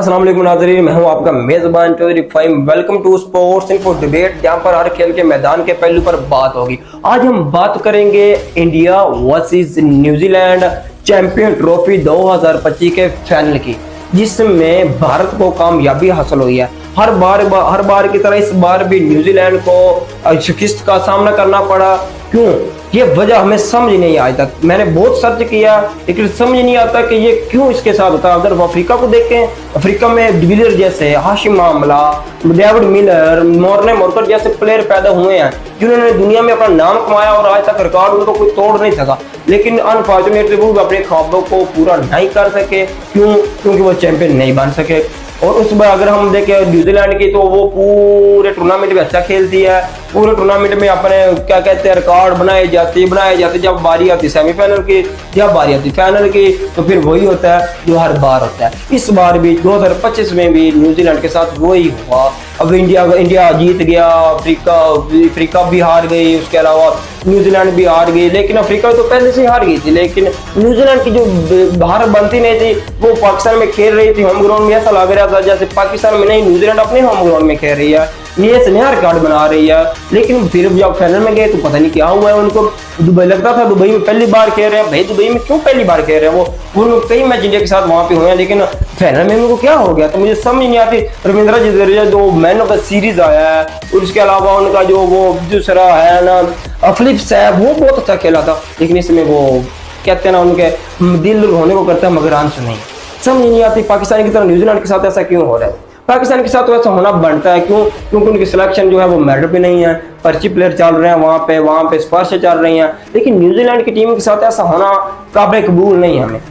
अस्सलाम वालेकुम नाज़रीन, मैं हूं आपका मेज़बान Chaudhary Faheem. Welcome to sports info debate, जहां पर हर खेल के मैदान के पहलू पर बात होगी। आज हम बात करेंगे India versus New Zealand champion trophy 2025 के फाइनल की, जिसमें भारत को कामयाबी हासिल हुई है। हर बार की तरह इस बार भी न्यूजीलैंड को शिकस्त का सामना करना पड़ा। क्यों? ये वजह हमें समझ नहीं आई तक। मैंने बहुत सर्च किया लेकिन समझ नहीं आता कि ये क्यों इसके साथ होता है। अगर वो अफ्रीका को देखें, अफ्रीका में डिविलियर जैसे, Hashim Amla, David Miller, Morne Morkel जैसे प्लेयर पैदा हुए हैं जिन्होंने दुनिया में अपना नाम कमाया और आज तक रिकॉर्ड उनको कोई तोड़ नहीं सका। लेकिन अनफॉर्चुनेटली वो अपने ख्वाबों को पूरा नहीं कर सके। क्यों? क्योंकि वो चैंपियन नहीं बन सके। और उस बार अगर हम देखें न्यूजीलैंड की, तो वो पूरे टूर्नामेंट में अच्छा खेलती है। पूरे टूर्नामेंट में अपने क्या कहते हैं रिकॉर्ड बनाए जाते। जब बारी आती सेमीफाइनल की, जब बारी आती फाइनल की, तो फिर वही होता है जो हर बार होता है। इस बार भी 2025 में भी न्यूजीलैंड के साथ वही हुआ। अब इंडिया जीत गया, अफ्रीका भी हार गई, उसके अलावा न्यूजीलैंड भी हार गई। लेकिन अफ्रीका तो पहले से हार गई थी, लेकिन न्यूजीलैंड की जो हार बनती नहीं थी, वो पाकिस्तान में खेल रही थी होम ग्राउंड में। ऐसा लग रहा था जैसे पाकिस्तान में नहीं, न्यूजीलैंड अपने होम ग्राउंड में खेल रही है, नया रिकॉर्ड बना रही है। लेकिन फिर जब फाइनल में गए तो पता नहीं क्या हुआ है उनको। दुबई लगता था दुबई में पहली बार खेल रहे हैं। भाई दुबई में क्यों पहली बार खेल रहे हैं? वो कई मैच इंडिया के साथ वहां पे हुए हैं, लेकिन फाइनल में उनको क्या हो गया तो मुझे समझ नहीं आती। रविंद्र जडेजा जो मैन ऑफ द सीरीज आया है, और उसके अलावा उनका जो वो दूसरा है ना अफलीफ साहब, वो बहुत अच्छा खेला था। लेकिन इसमें वो कहते हैं ना, उनके दिल होने को करता है मगर आंसू नहीं। समझ नहीं आती पाकिस्तान की तरह न्यूजीलैंड के साथ ऐसा क्यों हो रहा है। पाकिस्तान के साथ तो ऐसा होना बनता है। क्यों? क्योंकि उनकी सिलेक्शन जो है वो मेरिट पे नहीं है, पर्ची प्लेयर चल रहे हैं वहाँ पे स्पर्श चल रही हैं। लेकिन न्यूजीलैंड की टीम के साथ ऐसा होना काबिल कबूल नहीं है हमें।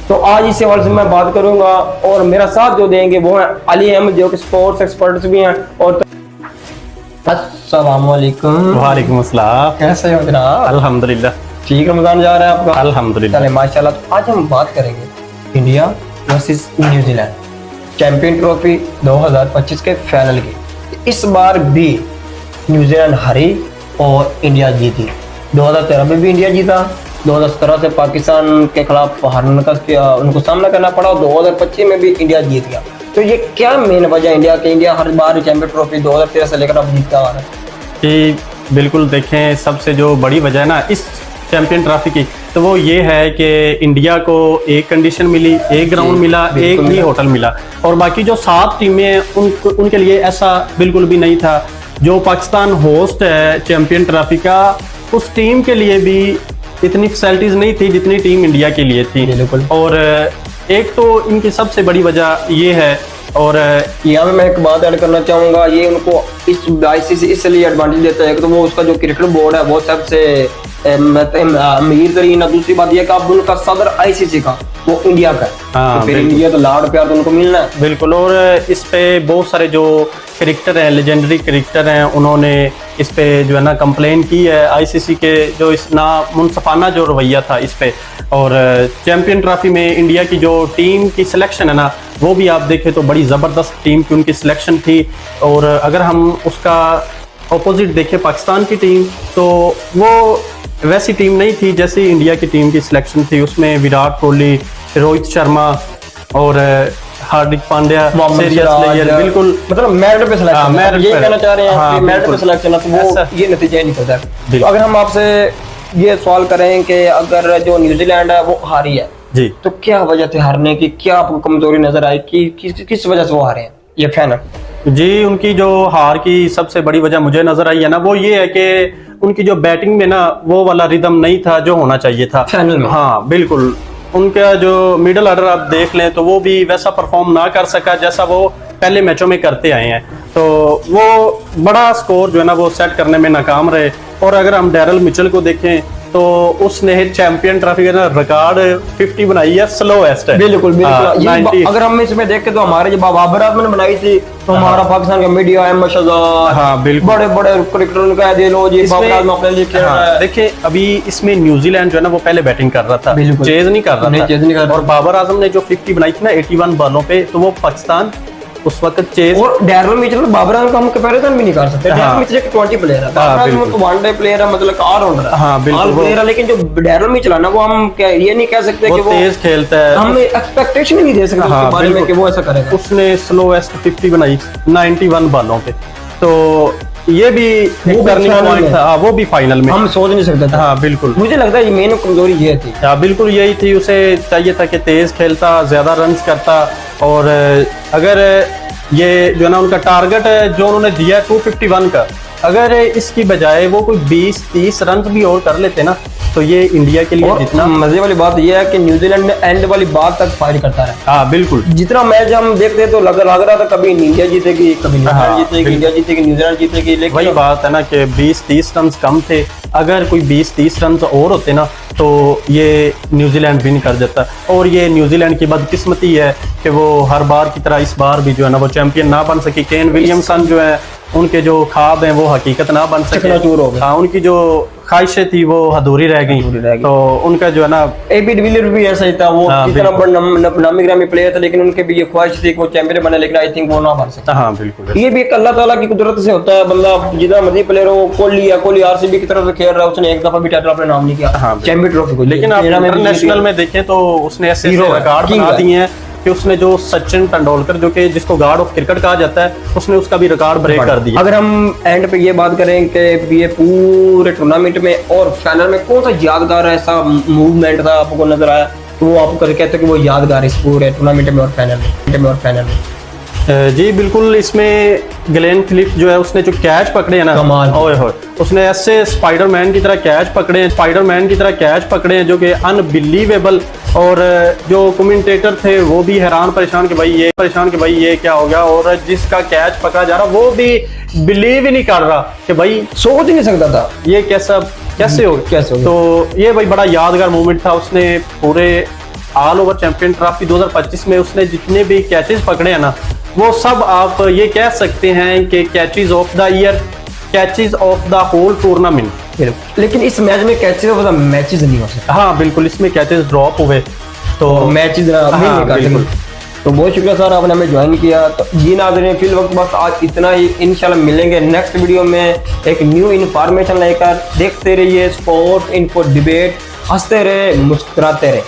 तो आज इस सवाल से मैं बात करूंगा, और मेरा साथ जो देंगे वो है अली अहमद, जो कि स्पोर्ट्स एक्सपर्ट्स भी हैं। और अस्सलाम वालेकुम। वालेकुम अस्सलाम। कैसे हो जनाब? अल्हम्दुलिल्लाह ठीक। रमजान जा रहा है आपका? अल्हम्दुलिल्लाह। चले माशाल्लाह। तो आज हम बात करेंगे India versus New Zealand champion trophy 2025 के फाइनल की। इस बार भी न्यूजीलैंड हारी और इंडिया जीती। 2013 में भी इंडिया जीता, 2017 से पाकिस्तान के खिलाफ हारने का उनको सामना करना पड़ा, और 2025 में भी इंडिया जीत गया। तो ये क्या मेन वजह इंडिया हर बार चैंपियन ट्रॉफी 2013 से लेकर अब जीतता आ रहा है? कि बिल्कुल देखें, सबसे जो बड़ी वजह है ना इस चैंपियन ट्रॉफी की, तो वो ये है कि इंडिया को एक कंडीशन मिली, एक ग्राउंड मिला, एक ही होटल मिला, और बाकी जो 7 टीमें हैं उनके लिए ऐसा बिल्कुल भी नहीं था। जो पाकिस्तान होस्ट है चैंपियन ट्रॉफी का, उस टीम के लिए भी इतनी फैसिलिटीज नहीं थी जितनी टीम इंडिया के लिए थी। और एक तो इनकी सबसे बड़ी वजह ये है। और यहाँ में मैं एक बात ऐड करना चाहूँगा, ये उनको इस ICC इसलिए एडवांटेज देता है कि तो वो उसका जो क्रिकेट बोर्ड है वो सबसे अमीर तरीन है। दूसरी बात यह कि अब उनका सदर ICC का वो इंडिया का है। तो फिर इंडिया तो लाड़ प्यार तो उनको मिलना है। बिल्कुल। और इस पे बहुत सारे जो क्रिकेटर हैं, लेजेंडरी क्रिकेटर हैं, उन्होंने इस पे जो है ना कंप्लेन की है ICC के जो इस ना मुनसफाना जो रवैया था इस पे। और चैंपियन ट्रॉफी में इंडिया की जो टीम की सिलेक्शन है ना, वो भी आप देखें तो बड़ी ज़बरदस्त टीम की उनकी सिलेक्शन थी। और अगर हम उसका ऑपोजिट देखें पाकिस्तान की टीम, तो वो वैसी टीम नहीं थी जैसी इंडिया की टीम की सिलेक्शन थी। उसमें विराट कोहली, रोहित शर्मा और हार्दिक पांड्या, बिल्कुल मतलब मेरिट पे सिलेक्शन। ये कहना चाह रहे हैं कि मेरिट पे सिलेक्शन है, तो वो ये नतीजा ही निकलता है। तो अगर हम आपसे ये सवाल करें कि अगर जो न्यूजीलैंड है वो हारी है जी, तो क्या वजह थी हारने की? क्या आपको कमजोरी नजर आई कि किस वजह से वो हारे हैं ये फाइनल? जी, उनकी जो हार की सबसे बड़ी वजह मुझे नजर आई है ना, वो ये है कि उनकी जो बैटिंग में ना वो वाला रिदम नहीं था जो होना चाहिए था फाइनल में। हाँ बिल्कुल। उनका जो मिडिल ऑर्डर आप देख लें तो वो भी वैसा परफॉर्म ना कर सका जैसा वो पहले मैचों में करते आए हैं। तो वो बड़ा स्कोर जो है ना वो सेट करने में नाकाम रहे। और अगर हम डैरल मिचेल को देखें तो उसने चैंपियन ट्रॉफी का रिकॉर्ड 50 बनाई है, स्लोएस्ट है। बिल्कुल बिल्कुल। अगर हम इसमें देखें तो हमारे जब बाबर आजम ने बनाई थी तो हमारा पाकिस्तान का मीडिया अहमद शहजाद, हाँ बिल्कुल, बड़े बड़े क्रिकेटर कह दे लो जी बाबर आजम अपने लिए खेल रहा है। देखिए अभी इसमें न्यूजीलैंड जो है ना वो पहले बैटिंग कर रहा था, चेज नहीं कर रहा था। और बाबर आजम ने जो 50 बनाई थी ना 81 बॉलों पे, तो वो पाकिस्तान उस वक्त चेज और डैरल मिचेल बाबर आजम का हम कंपैरिजन भी नहीं कर सकते। डैरल मिचेल एक 20 प्लेयर है, बाबर आजम तो वनडे प्लेयर है, मतलब ऑलराउंडर है। हाँ, बिल्कुल, ऑल प्लेयर है, लेकिन जो डैरल मिचेल है ना, वो हम क्या ये नहीं कह सकते कि वो तेज खेलता है। हम एक्सपेक्टेशन ही नहीं दे सकते उसके बारे में कि वो ऐसा करेगा। उसने स्लोएस्ट 50 बनाई 91 बालों पे, तो ये भी एक टर्निंग पॉइंट था। हाँ, वो भी फाइनल में हम सोच नहीं सकते थे। हाँ बिल्कुल, मुझे लगता है ये मेन कमजोरी ये थी। हाँ बिल्कुल यही थी। उसे चाहिए था कि तेज खेलता, ज्यादा रन्स करता, और अगर ये जो है ना उनका टारगेट जो उन्होंने दिया 251 का, अगर इसकी बजाय वो कोई 20-30 रन भी और कर लेते ना, तो ये इंडिया के लिए और जितना मजे वाली बात यह है कि न्यूजीलैंड ने एंड वाली बात तक फाइट करता रहा। हाँ बिल्कुल, जितना मैच हम देखते तो लग रहा था कभी इंडिया जीतेगी, कभी न्यूजीलैंड जीतेगी, इंडिया जीतेगी, न्यूजीलैंड जीतेगी, लेकिन वही बात है ना कि 20-30 रन कम थे। अगर कोई 20-30 रन और होते ना, तो ये न्यूजीलैंड विन कर जाता। और ये न्यूजीलैंड की बदकिस्मती है कि वो हर बार की तरह इस बार भी जो है ना वो चैंपियन ना बन सकी। केन विलियमसन जो है, उनके जो ख्वाब हैं वो हकीकत ना बन सके। हाँ, उनकी जो ख्वाहिशें थी वो अधूरी रह गई। तो उनका जो है ना एबी डिविलियर्स भी ऐसा ही था, वो इतना बड़ा नामी ग्रामी प्लेयर था, लेकिन उनके भी ये ख्वाहिश थी कि वो चैंपियन बने, लेकिन आई थिंक वो ना बन सकता। हाँ बिल्कुल, ये भी एक अल्लाह ताला की कुदरत से होता है। बंदा जितना मर्जी प्लेयर हो, कोहली आरसीबी की तरफ से खेल रहा है, उसने एक दफा भी टाइटल अपने नाम नहीं किया, चैंपियन ट्रॉफी को। लेकिन आप इंटरनेशनल में देखें तो उसने ऐसे रिकॉर्ड बना दिए हैं कि उसने जो सचिन तेंदुलकर, जो कि जिसको गॉड ऑफ क्रिकेट कहा जाता है, उसने उसका भी रिकॉर्ड ब्रेक कर दिया। अगर हम एंड पे ये बात करें कि ये पूरे टूर्नामेंट में और फाइनल में कौन सा यादगार ऐसा मूवमेंट था आपको नजर आया, तो वो आपको कहते हैं कि वो यादगार इस पूरे टूर्नामेंट में और फाइनल में? जी बिल्कुल, इसमें ग्लेन फिलिप्स जो है उसने जो कैच पकड़े हैं ना, ओए होए, उसने ऐसे स्पाइडरमैन की तरह कैच पकड़े हैं जो कि अनबिलीवेबल। और जो कमेंटेटर थे वो भी हैरान परेशान कि भाई ये क्या हो गया, और जिसका कैच पकड़ा जा रहा वो भी बिलीव ही नहीं कर रहा कि भाई, सोच ही नहीं सकता था ये कैसे हो गया। तो ये भाई बड़ा यादगार मोमेंट था। उसने पूरे ऑल ओवर चैंपियन ट्रॉफी 2025 में उसने जितने भी कैचेस पकड़े हैं ना, वो सब आप ये कह सकते हैं कि catches of the year, catches of the whole tournament. लेकिन इस मैच में कैचेस ऑफ द मैचेस नहीं हो सकते। हाँ बिल्कुल, इसमें कैचेस ड्रॉप हुए तो मैचेस नहीं कर सकते। तो बहुत शुक्रिया सर, आपने हमें ज्वाइन किया। तो जी नाज़रीन, फिल वक्त बस आज इतना ही। इंशाल्लाह मिलेंगे नेक्स्ट वीडियो में एक न्यू इन्फॉर्मेशन लेकर। देखते रहिए स्पोर्ट्स इन्फो डिबेट, हंसते रहे, मुस्कुराते रहे।